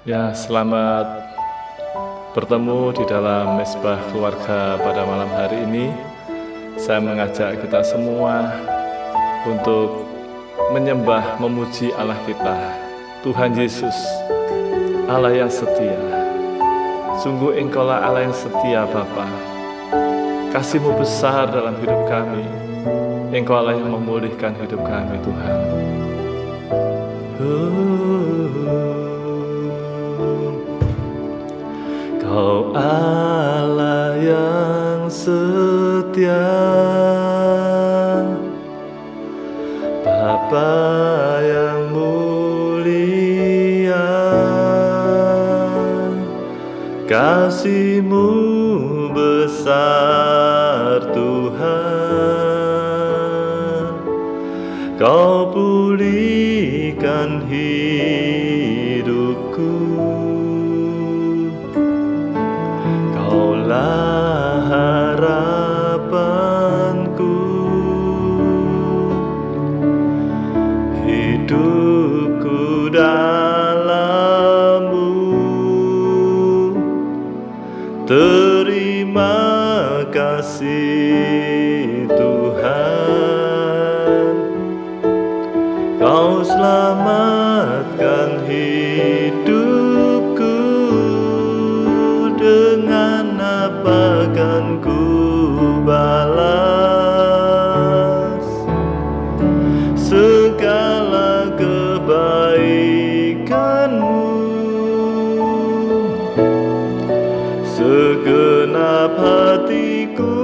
Ya, selamat bertemu di dalam Mezbah Keluarga pada malam hari ini. Saya mengajak kita semua untuk menyembah, memuji Allah kita, Tuhan Yesus, Allah yang setia. Sungguh Engkaulah Allah yang setia, Bapa. Kasih-Mu besar dalam hidup kami. Engkau Allah yang memulihkan hidup kami, Tuhan. Kau Allah yang setia, Bapa yang mulia, kasih-Mu besar Tuhan. Kau pulihkan hidupku, Kaulah harapanku, hidupku dalam-Mu. Terima kasih Tuhan, Kau selamatkan hidupku. Dengan apa kan ku balas segala kebaikan-Mu? Segenap hatiku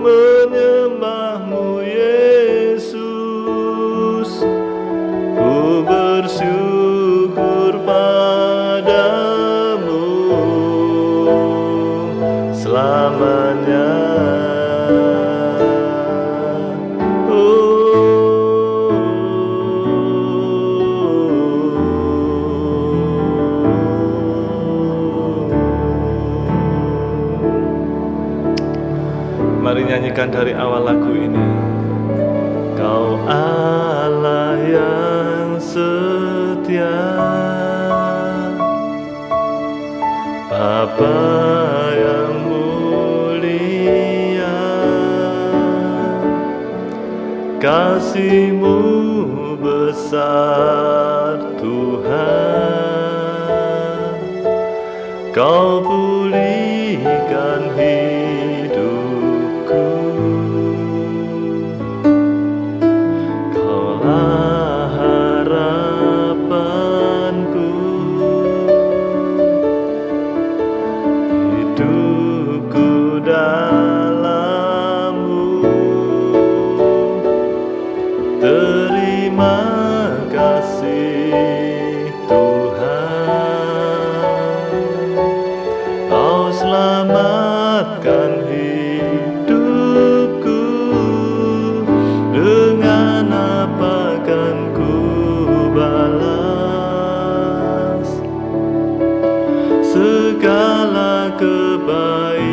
menyembah-Mu, Yesus. Ku bersyukur padamu selamanya. Mari nyanyikan dari awal lagu ini. Kau Allah yang setia, Bapa yang mulia, kasih-Mu besar Tuhan. Kau pulihkan hidupku, Kaulah harapanku, hidupku dalam-Mu. Terima kasih Tuhan, Kau selamatkan hidupku. Dengan apa kan ku balas segala kebaikan-Mu?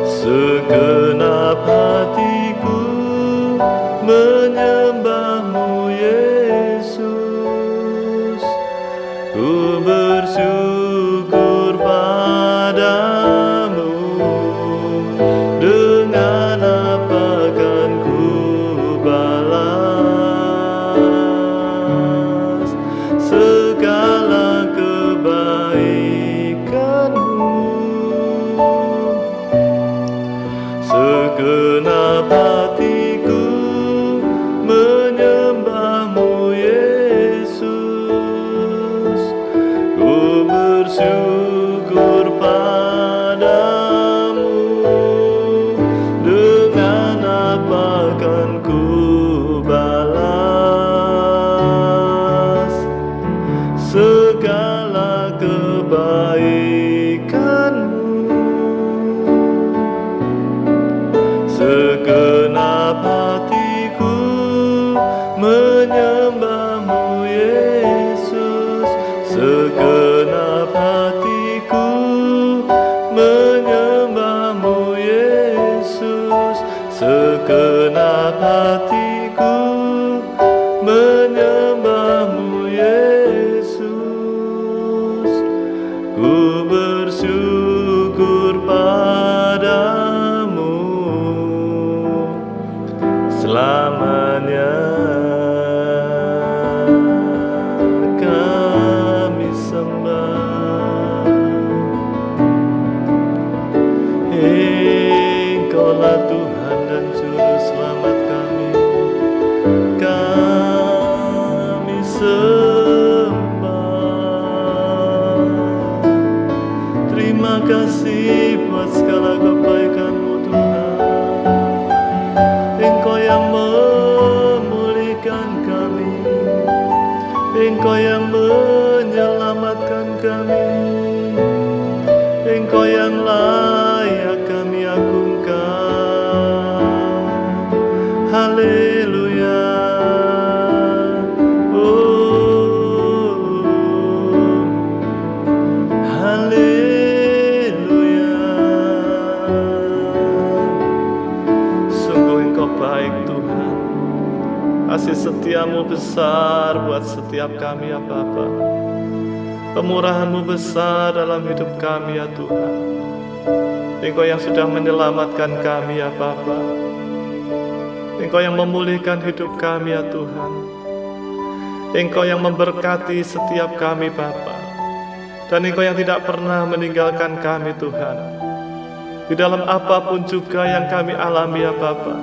Segenap hatiku menyembah-Mu, Yesus. Ku bersyukur padamu. Dengan apa kan ku balas segala kebaikan-Mu? Segenap hatiku menyembah-Mu, Yesus. Ku bersyukur padamu. Dengan apa kan ku balas segala kebaikan-Mu? Segenap hatiku menyembah-Mu, Yesus. Segenap hatiku kasih buat segala kebaikan-Mu Tuhan. Engkau yang memulihkan kami, Engkau yang menyelamatkan kami, Engkau yang layak kami agungkan. Haleluya. Oh, haleluya. Sungguh Engkau baik Tuhan. Kasih setia-Mu besar buat setiap kami ya Bapa. Kemurahan-Mu besar dalam hidup kami ya Tuhan. Engkau yang sudah menyelamatkan kami ya Bapa. Engkau yang memulihkan hidup kami ya Tuhan. Engkau yang memberkati setiap kami Bapa. Dan Engkau yang tidak pernah meninggalkan kami Tuhan. Di dalam apapun juga yang kami alami ya Bapa,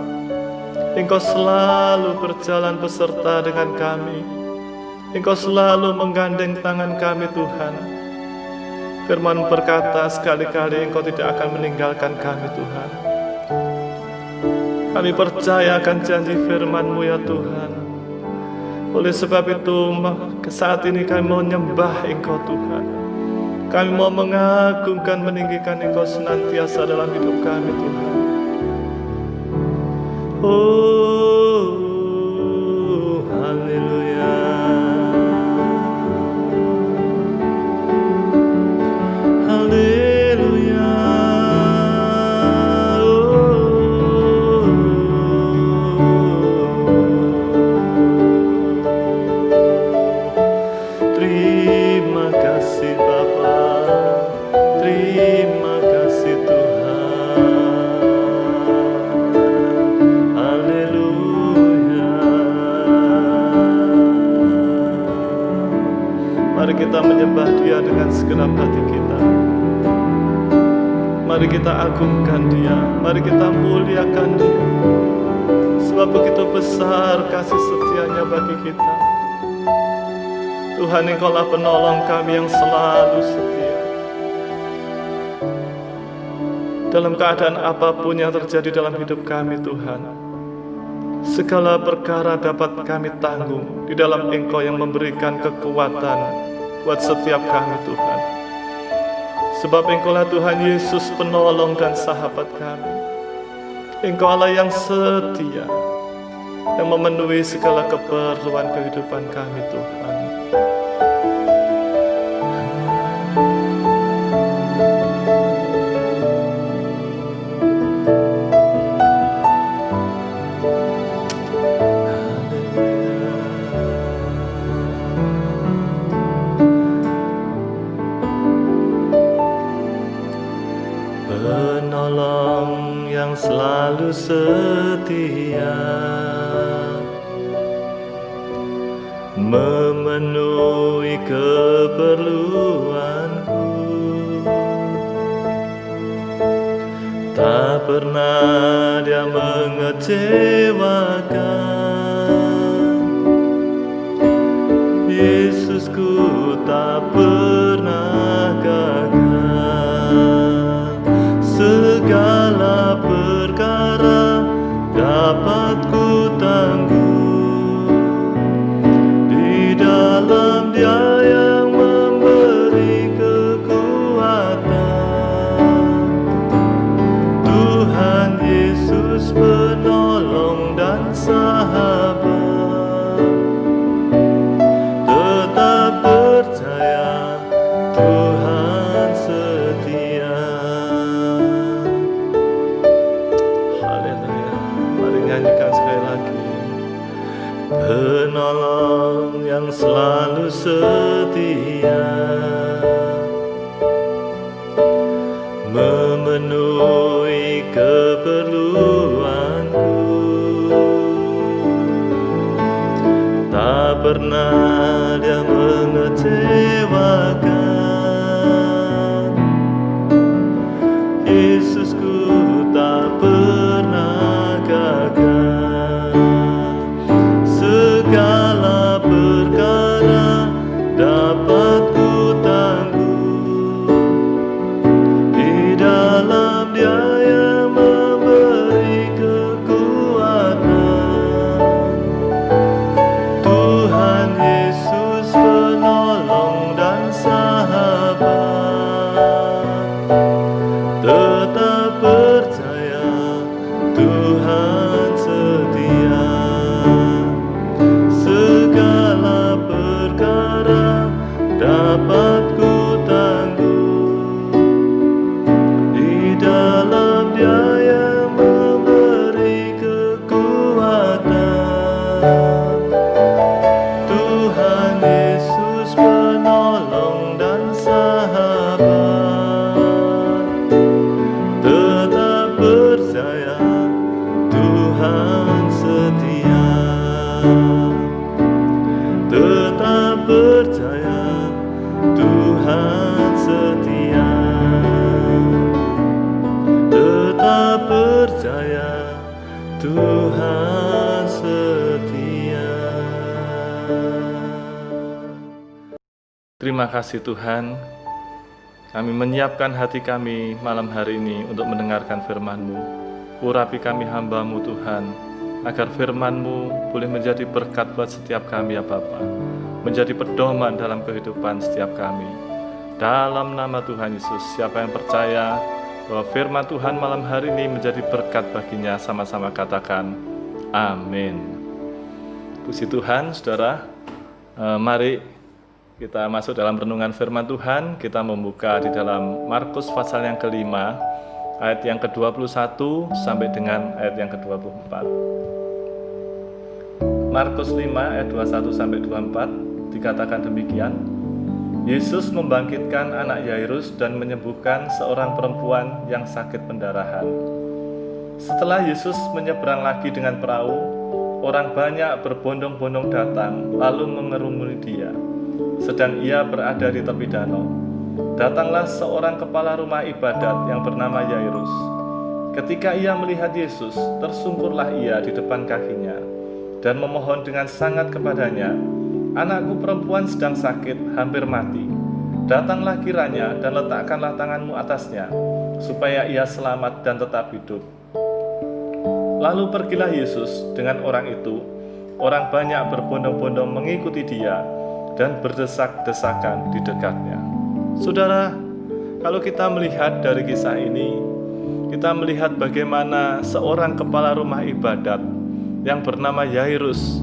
Engkau selalu berjalan beserta dengan kami. Engkau selalu menggandeng tangan kami Tuhan. Firman berkata sekali-kali Engkau tidak akan meninggalkan kami Tuhan. Kami percaya akan janji firman-Mu ya Tuhan. Oleh sebab itu saat ini kami mau menyembah Engkau Tuhan. Kami mau mengagungkan, meninggikan Engkau senantiasa dalam hidup kami Tuhan. Oh, haleluya. Haleluya. Oh, terima kasih Bapa. Terima kasih Tuhan. Haleluya. Mari kita menyembah Dia dengan segenap hati kita. Mari kita agungkan Dia. Mari kita muliakan Dia. Sebab begitu besar kasih setia-Nya bagi kita. Tuhan, Engkau-lah penolong kami yang selalu setia. Dalam keadaan apapun yang terjadi dalam hidup kami Tuhan, segala perkara dapat kami tanggung di dalam Engkau yang memberikan kekuatan buat setiap kami Tuhan. Sebab Engkau-lah Tuhan Yesus penolong dan sahabat kami. Engkau Allah yang setia, yang memenuhi segala keperluan kehidupan kami Tuhan. Penolong yang selalu setia, memenuhi keperluanku. Tak pernah Dia mengecewakan. Yesusku tak pernah gagal. Segala perkara dapat ku tanggung di dalam Dia yang memberi kekuatan. Tuhan Yesus penolong dan sahabat. Tetap percaya Tuhan setia. Haleluya. Mari nyanyikan sekali lagi. Penolong yang selalu setia, memenuhi keperluanku. Tak pernah Dia mengecewakan. Yesusku tak pernah gagal. Segala perkara dapat ku tanggung di Tuhan setia. Terima kasih Tuhan, kami menyiapkan hati kami malam hari ini untuk mendengarkan firman-Mu. Urapi kami hamba-Mu Tuhan, agar firman-Mu boleh menjadi berkat buat setiap kami ya Bapa, menjadi pedoman dalam kehidupan setiap kami. Dalam nama Tuhan Yesus, siapa yang percaya bahwa firman Tuhan malam hari ini menjadi berkat baginya, sama-sama katakan amin. Puji Tuhan, saudara. Mari kita masuk dalam renungan firman Tuhan. Kita membuka di dalam Markus pasal yang kelima, ayat yang ke-21 sampai dengan ayat yang ke-24. Markus 5 ayat 21 sampai 24 dikatakan demikian. Yesus membangkitkan anak Yairus dan menyembuhkan seorang perempuan yang sakit pendarahan. Setelah Yesus menyeberang lagi dengan perahu, orang banyak berbondong-bondong datang lalu mengerumuni dia. Sedang ia berada di tepi danau, datanglah seorang kepala rumah ibadat yang bernama Yairus. Ketika ia melihat Yesus, tersungkurlah ia di depan kakinya dan memohon dengan sangat kepadanya, "Anakku perempuan sedang sakit, hampir mati. Datanglah kiranya dan letakkanlah tanganmu atasnya, supaya ia selamat dan tetap hidup." Lalu pergilah Yesus dengan orang itu. Orang banyak berbondong-bondong mengikuti dia dan berdesak-desakan di dekatnya. Saudara, kalau kita melihat dari kisah ini, kita melihat bagaimana seorang kepala rumah ibadat yang bernama Yairus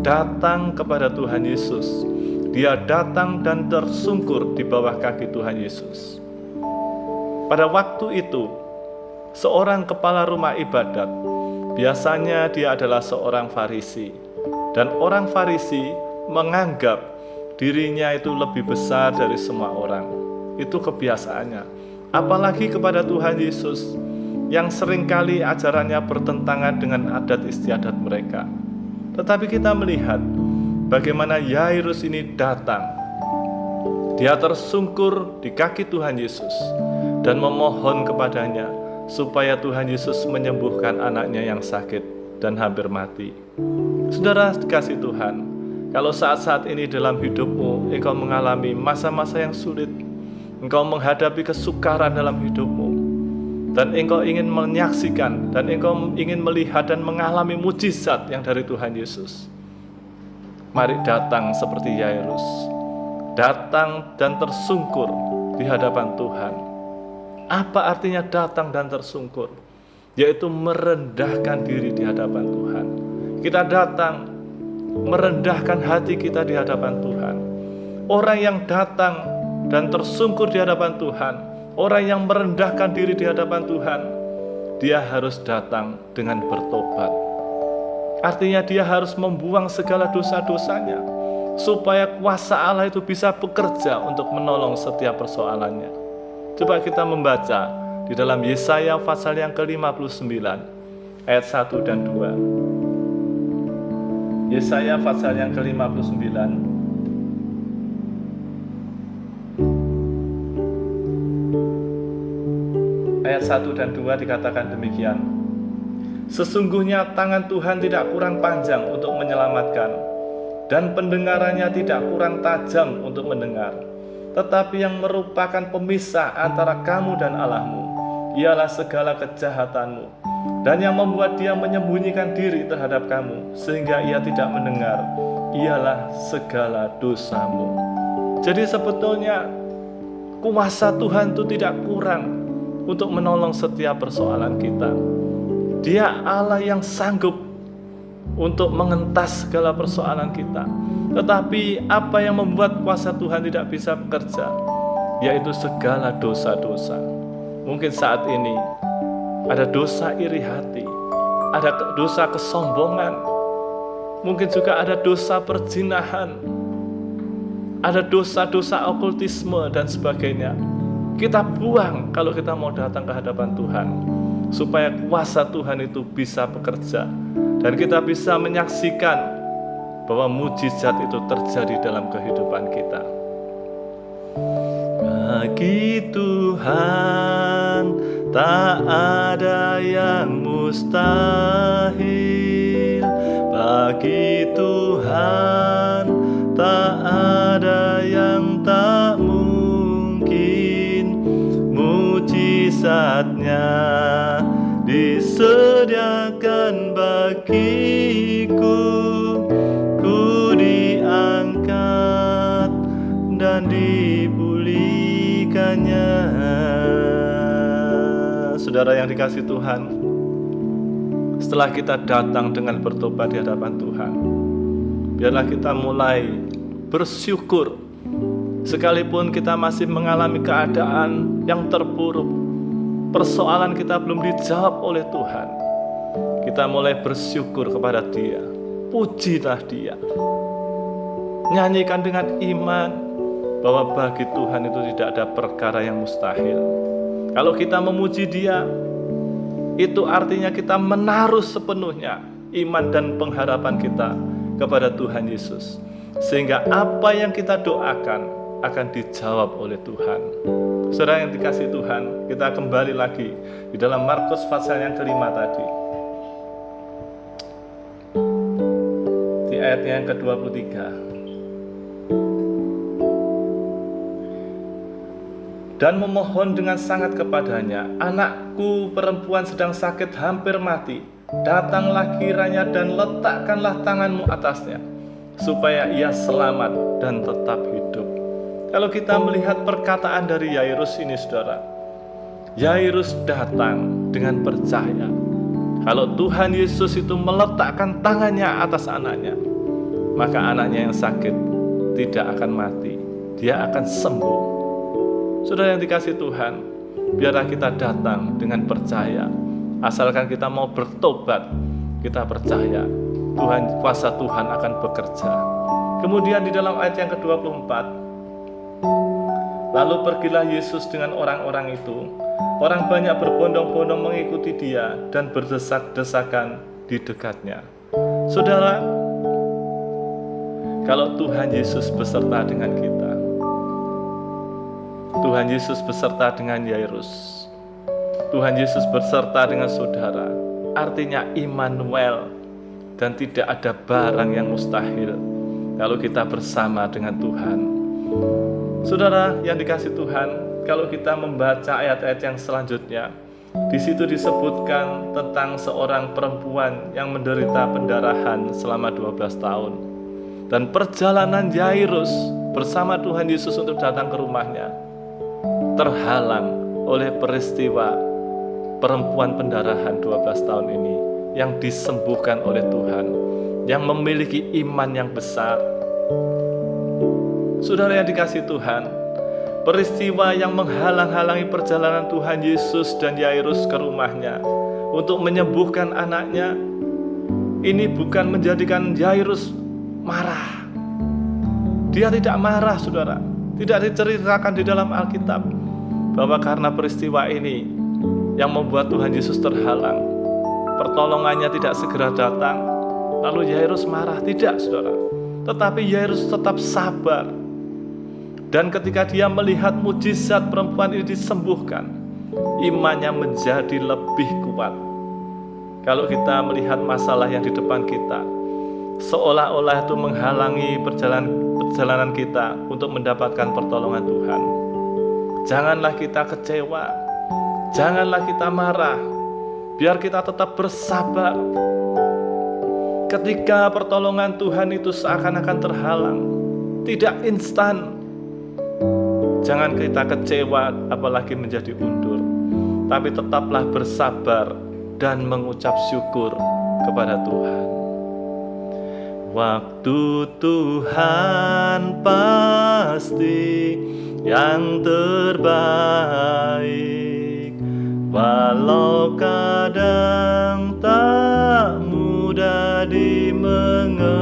datang kepada Tuhan Yesus. Dia datang dan tersungkur di bawah kaki Tuhan Yesus. Pada waktu itu, seorang kepala rumah ibadat, biasanya dia adalah seorang Farisi, dan orang Farisi menganggap dirinya itu lebih besar dari semua orang. Itu kebiasaannya, apalagi kepada Tuhan Yesus yang seringkali ajarannya bertentangan dengan adat istiadat mereka. Tetapi kita melihat bagaimana Yairus ini datang. Dia tersungkur di kaki Tuhan Yesus dan memohon kepadanya supaya Tuhan Yesus menyembuhkan anaknya yang sakit dan hampir mati. Saudara dikasih Tuhan, kalau saat-saat ini dalam hidupmu engkau mengalami masa-masa yang sulit, engkau menghadapi kesukaran dalam hidupmu, dan engkau ingin menyaksikan dan engkau ingin melihat dan mengalami mujizat yang dari Tuhan Yesus, mari datang seperti Yairus, datang dan tersungkur di hadapan Tuhan. Apa artinya datang dan tersungkur? Yaitu merendahkan diri di hadapan Tuhan. Kita datang merendahkan hati kita di hadapan Tuhan. Orang yang datang dan tersungkur di hadapan Tuhan, orang yang merendahkan diri di hadapan Tuhan, dia harus datang dengan bertobat. Artinya dia harus membuang segala dosa-dosanya, supaya kuasa Allah itu bisa bekerja untuk menolong setiap persoalannya. Coba kita membaca di dalam Yesaya pasal yang ke-59 ayat 1 dan 2. Yesaya pasal yang ke-59 ayat 1 dan 2 dikatakan demikian. Sesungguhnya tangan Tuhan tidak kurang panjang untuk menyelamatkan, dan pendengarannya tidak kurang tajam untuk mendengar. Tetapi yang merupakan pemisah antara kamu dan Allahmu ialah segala kejahatanmu, dan yang membuat dia menyembunyikan diri terhadap kamu sehingga ia tidak mendengar ialah segala dosamu. Jadi sebetulnya kuasa Tuhan itu tidak kurang untuk menolong setiap persoalan kita. Dia Allah yang sanggup untuk mengentas segala persoalan kita. Tetapi apa yang membuat kuasa Tuhan tidak bisa bekerja? Yaitu segala dosa-dosa. Mungkin saat ini ada dosa iri hati, ada dosa kesombongan, mungkin juga ada dosa perzinahan, ada dosa-dosa okultisme dan sebagainya. Kita buang kalau kita mau datang ke hadapan Tuhan, supaya kuasa Tuhan itu bisa bekerja dan kita bisa menyaksikan bahwa mujizat itu terjadi dalam kehidupan kita. Bagi Tuhan tak ada yang mustahil. bagi Tuhan tak ada yang tak mungkin. Mujizatnya disediakan bagiku, ku diangkat dan dipulihkannya. Saudara yang dikasihi Tuhan, setelah kita datang dengan bertobat di hadapan Tuhan, biarlah kita mulai bersyukur. Sekalipun kita masih mengalami keadaan yang terpuruk, persoalan kita belum dijawab oleh Tuhan, kita mulai bersyukur kepada Dia. Pujilah Dia, nyanyikan dengan iman bahwa bagi Tuhan itu tidak ada perkara yang mustahil. Kalau kita memuji Dia, itu artinya kita menaruh sepenuhnya iman dan pengharapan kita kepada Tuhan Yesus, sehingga apa yang kita doakan akan dijawab oleh Tuhan. Saudara yang dikasihi Tuhan, kita kembali lagi di dalam Markus pasal yang kelima tadi, di ayat yang ke-23. Dan memohon dengan sangat kepadanya, anakku perempuan sedang sakit hampir mati. Datanglah kiranya dan letakkanlah tanganmu atasnya, supaya ia selamat dan tetap hidup. Kalau kita melihat perkataan dari Yairus ini, saudara, Yairus datang dengan percaya. Kalau Tuhan Yesus itu meletakkan tangannya atas anaknya, maka anaknya yang sakit tidak akan mati, dia akan sembuh. Saudara yang dikasihi Tuhan, biarlah kita datang dengan percaya. Asalkan kita mau bertobat, kita percaya Tuhan, kuasa Tuhan akan bekerja. Kemudian di dalam ayat yang ke-24, lalu pergilah Yesus dengan orang-orang itu. Orang banyak berbondong-bondong mengikuti Dia dan berdesak-desakan di dekatnya. Saudara, kalau Tuhan Yesus beserta dengan kita, Tuhan Yesus beserta dengan Yairus, Tuhan Yesus beserta dengan saudara, artinya Immanuel, dan tidak ada barang yang mustahil kalau kita bersama dengan Tuhan. Saudara yang dikasihi Tuhan, kalau kita membaca ayat-ayat yang selanjutnya, di situ disebutkan tentang seorang perempuan yang menderita pendarahan selama 12 tahun. Dan perjalanan Yairus bersama Tuhan Yesus untuk datang ke rumahnya terhalang oleh peristiwa perempuan pendarahan 12 tahun ini yang disembuhkan oleh Tuhan, yang memiliki iman yang besar. Saudara yang dikasihi Tuhan, peristiwa yang menghalang-halangi perjalanan Tuhan Yesus dan Yairus ke rumahnya untuk menyembuhkan anaknya, ini bukan menjadikan Yairus marah. Dia tidak marah, saudara. Tidak diceritakan di dalam Alkitab bahwa karena peristiwa ini yang membuat Tuhan Yesus terhalang, pertolongannya tidak segera datang, lalu Yairus marah. Tidak, saudara. Tetapi Yairus tetap sabar. Dan ketika dia melihat mujizat perempuan ini disembuhkan, imannya menjadi lebih kuat. Kalau kita melihat masalah yang di depan kita, seolah-olah itu menghalangi perjalanan kita untuk mendapatkan pertolongan Tuhan, janganlah kita kecewa, janganlah kita marah, biar kita tetap bersabar. Ketika pertolongan Tuhan itu seakan-akan terhalang, tidak instan, jangan kita kecewa apalagi menjadi undur, tapi tetaplah bersabar dan mengucap syukur kepada Tuhan. Waktu Tuhan pasti yang terbaik, walau kadang tak mudah dimengerti.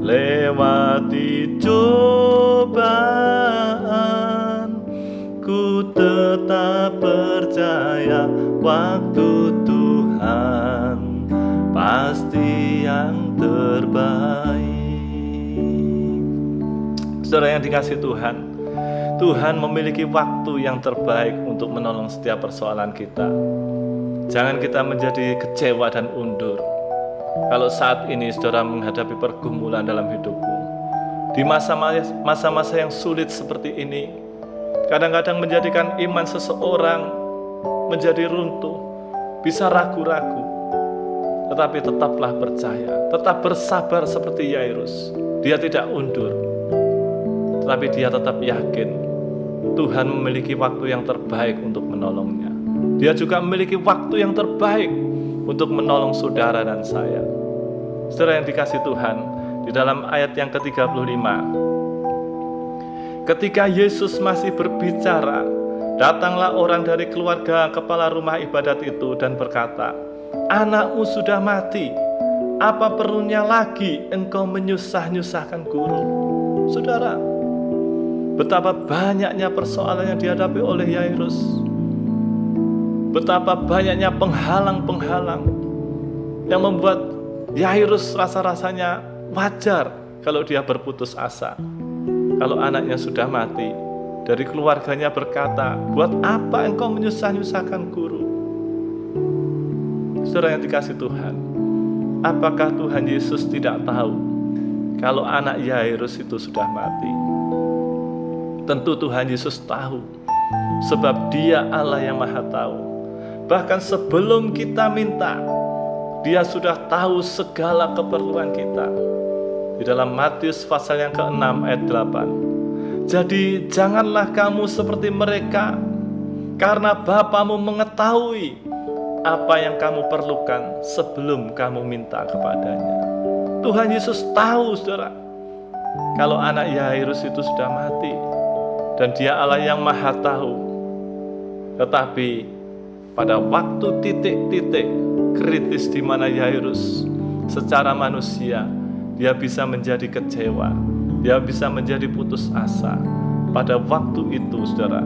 Lewati cobaan, ku tetap percaya waktu Tuhan pasti yang terbaik. Saudara yang dikasihi Tuhan, Tuhan memiliki waktu yang terbaik untuk menolong setiap persoalan kita. Jangan kita menjadi kecewa dan undur. Kalau saat ini saudara menghadapi pergumulan dalam hidupmu, di masa-masa yang sulit seperti ini, kadang-kadang menjadikan iman seseorang menjadi runtuh, bisa ragu-ragu. Tetapi tetaplah percaya, tetap bersabar seperti Yairus. Dia tidak undur, tetapi dia tetap yakin Tuhan memiliki waktu yang terbaik untuk menolongnya. Dia juga memiliki waktu yang terbaik untuk menolong saudara dan saya. Saudara yang dikasihi Tuhan, di dalam ayat yang ke-35, ketika Yesus masih berbicara, datanglah orang dari keluarga kepala rumah ibadat itu dan berkata, "Anakmu sudah mati, apa perlunya lagi engkau menyusah-nyusahkan guru?" Saudara, betapa banyaknya persoalan yang dihadapi oleh Yairus. Betapa banyaknya penghalang-penghalang yang membuat Yairus rasa-rasanya wajar kalau dia berputus asa. Kalau anaknya sudah mati, dari keluarganya berkata, "Buat apa engkau menyusah-nyusahkan guru?" Saudara yang dikasihi Tuhan, apakah Tuhan Yesus tidak tahu kalau anak Yairus itu sudah mati? Tentu Tuhan Yesus tahu, sebab Dia Allah yang Maha Tahu. Bahkan sebelum kita minta, Dia sudah tahu segala keperluan kita. Di dalam Matius pasal yang ke-6 ayat 8. Jadi janganlah kamu seperti mereka, karena Bapamu mengetahui apa yang kamu perlukan sebelum kamu minta kepadanya. Tuhan Yesus tahu, saudara, kalau anak Yairus itu sudah mati, dan Dia Allah yang Maha Tahu. Tetapi pada waktu titik-titik kritis di mana Yairus secara manusia dia bisa menjadi kecewa, dia bisa menjadi putus asa. Pada waktu itu, saudara,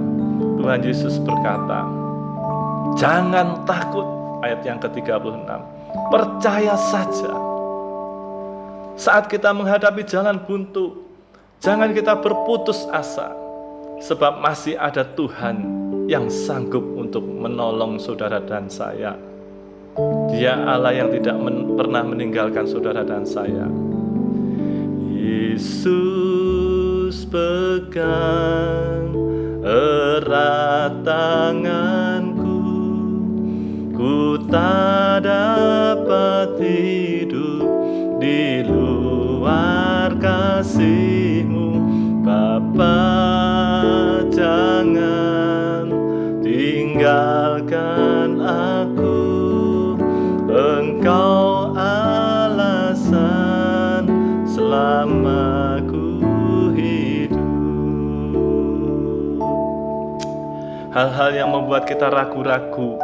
Tuhan Yesus berkata, "Jangan takut," ayat yang ke-36. Percaya saja. Saat kita menghadapi jalan buntu, jangan kita berputus asa, sebab masih ada Tuhan yang sanggup untuk menolong saudara dan saya. Dia Allah yang tidak pernah meninggalkan saudara dan saya. Yesus pegang erat tanganku, ku tak dapat hidup di luar kasih-Mu, Bapa. Jangan tinggalkan aku, Engkau alasan selama ku hidup. Hal-hal yang membuat kita ragu-ragu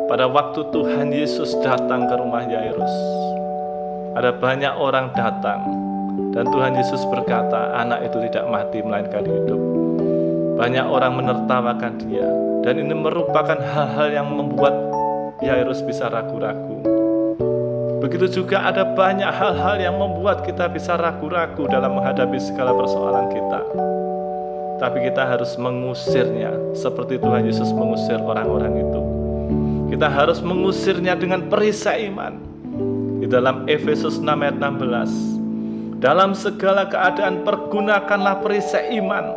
pada waktu Tuhan Yesus datang ke rumah Yairus. Ada banyak orang datang, dan Tuhan Yesus berkata, anak itu tidak mati melainkan hidup. Banyak orang menertawakan dia, dan ini merupakan hal-hal yang membuat Yairus bisa ragu-ragu. Begitu juga ada banyak hal-hal yang membuat kita bisa ragu-ragu dalam menghadapi segala persoalan kita. Tapi kita harus mengusirnya seperti Tuhan Yesus mengusir orang-orang itu. Kita harus mengusirnya dengan perisai iman. Di dalam Efesus 6 ayat 16, dalam segala keadaan pergunakanlah perisai iman,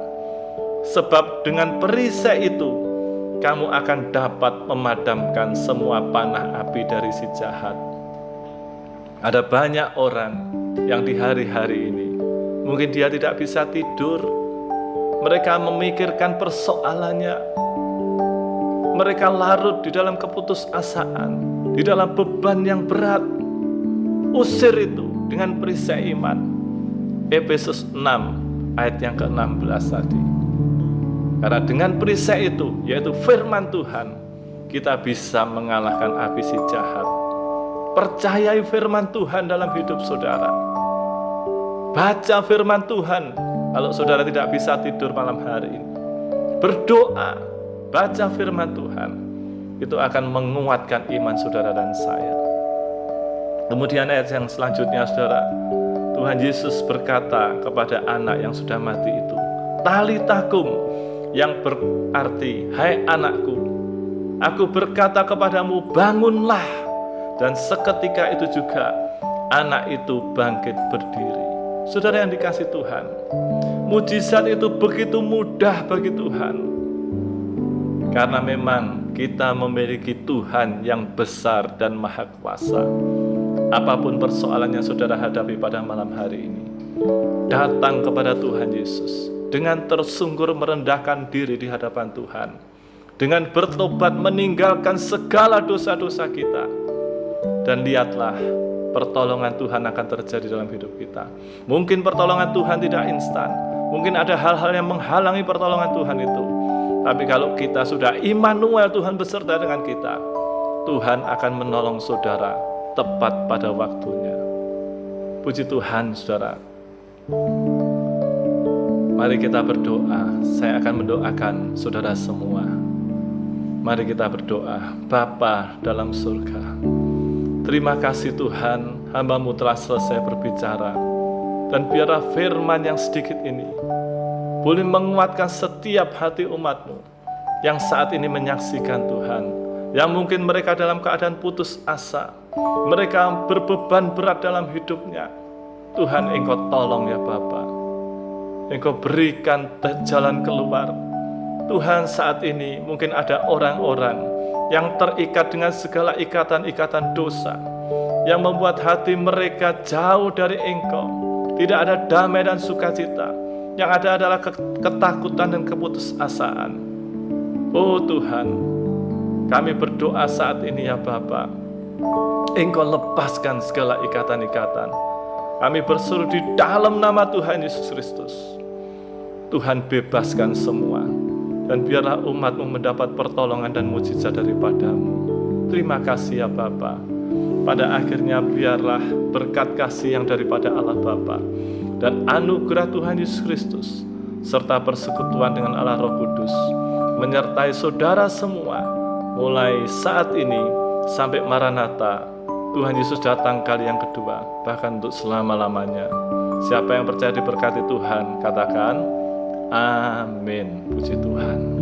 sebab dengan perisai itu kamu akan dapat memadamkan semua panah api dari si jahat. Ada banyak orang yang di hari-hari ini mungkin dia tidak bisa tidur. Mereka memikirkan persoalannya. Mereka larut di dalam keputusasaan, di dalam beban yang berat. Usir itu dengan perisai iman. Efesus 6 ayat yang ke-16 tadi. Karena dengan perisai itu, yaitu firman Tuhan, kita bisa mengalahkan api si jahat. Percayai firman Tuhan dalam hidup saudara. Baca firman Tuhan kalau saudara tidak bisa tidur malam hari ini. Berdoa, baca firman Tuhan. Itu akan menguatkan iman saudara dan saya. Kemudian ayat yang selanjutnya, saudara, Tuhan Yesus berkata kepada anak yang sudah mati itu, Talita kum, yang berarti, hai anakku, aku berkata kepadamu, bangunlah. Dan seketika itu juga anak itu bangkit berdiri. Saudara yang dikasihi Tuhan, mujizat itu begitu mudah bagi Tuhan. Karena memang kita memiliki Tuhan yang besar dan maha kuasa. Apapun persoalan yang saudara hadapi pada malam hari ini, datang kepada Tuhan Yesus dengan tersungkur merendahkan diri di hadapan Tuhan, dengan bertobat meninggalkan segala dosa-dosa kita, dan lihatlah pertolongan Tuhan akan terjadi dalam hidup kita. Mungkin pertolongan Tuhan tidak instan, mungkin ada hal-hal yang menghalangi pertolongan Tuhan itu, tapi kalau kita sudah Immanuel, Tuhan beserta dengan kita, Tuhan akan menolong saudara tepat pada waktunya. Puji Tuhan, saudara. Mari kita berdoa. Saya akan mendoakan saudara semua. Mari kita berdoa. Bapa dalam surga, terima kasih Tuhan, hamba-Mu telah selesai berbicara. Dan biarlah firman yang sedikit ini boleh menguatkan setiap hati umat-Mu yang saat ini menyaksikan Tuhan, yang mungkin mereka dalam keadaan putus asa, mereka berbeban berat dalam hidupnya. Tuhan, Engkau tolong ya Bapa, Engkau berikan jalan keluar. Tuhan, saat ini mungkin ada orang-orang yang terikat dengan segala ikatan-ikatan dosa, yang membuat hati mereka jauh dari Engkau. Tidak ada damai dan sukacita, yang ada adalah ketakutan dan keputusasaan. Oh Tuhan, kami berdoa saat ini ya Bapa, Engkau lepaskan segala ikatan-ikatan. Kami berseru di dalam nama Tuhan Yesus Kristus, Tuhan bebaskan semua, dan biarlah umat-Mu mendapat pertolongan dan mujizat daripada-Mu. Terima kasih ya Bapa. Pada akhirnya biarlah berkat kasih yang daripada Allah Bapa dan anugerah Tuhan Yesus Kristus serta persekutuan dengan Allah Roh Kudus menyertai saudara semua, mulai saat ini sampai Maranatha, Tuhan Yesus datang kali yang kedua, bahkan untuk selama-lamanya. Siapa yang percaya diberkati Tuhan, katakan amin. Puji Tuhan.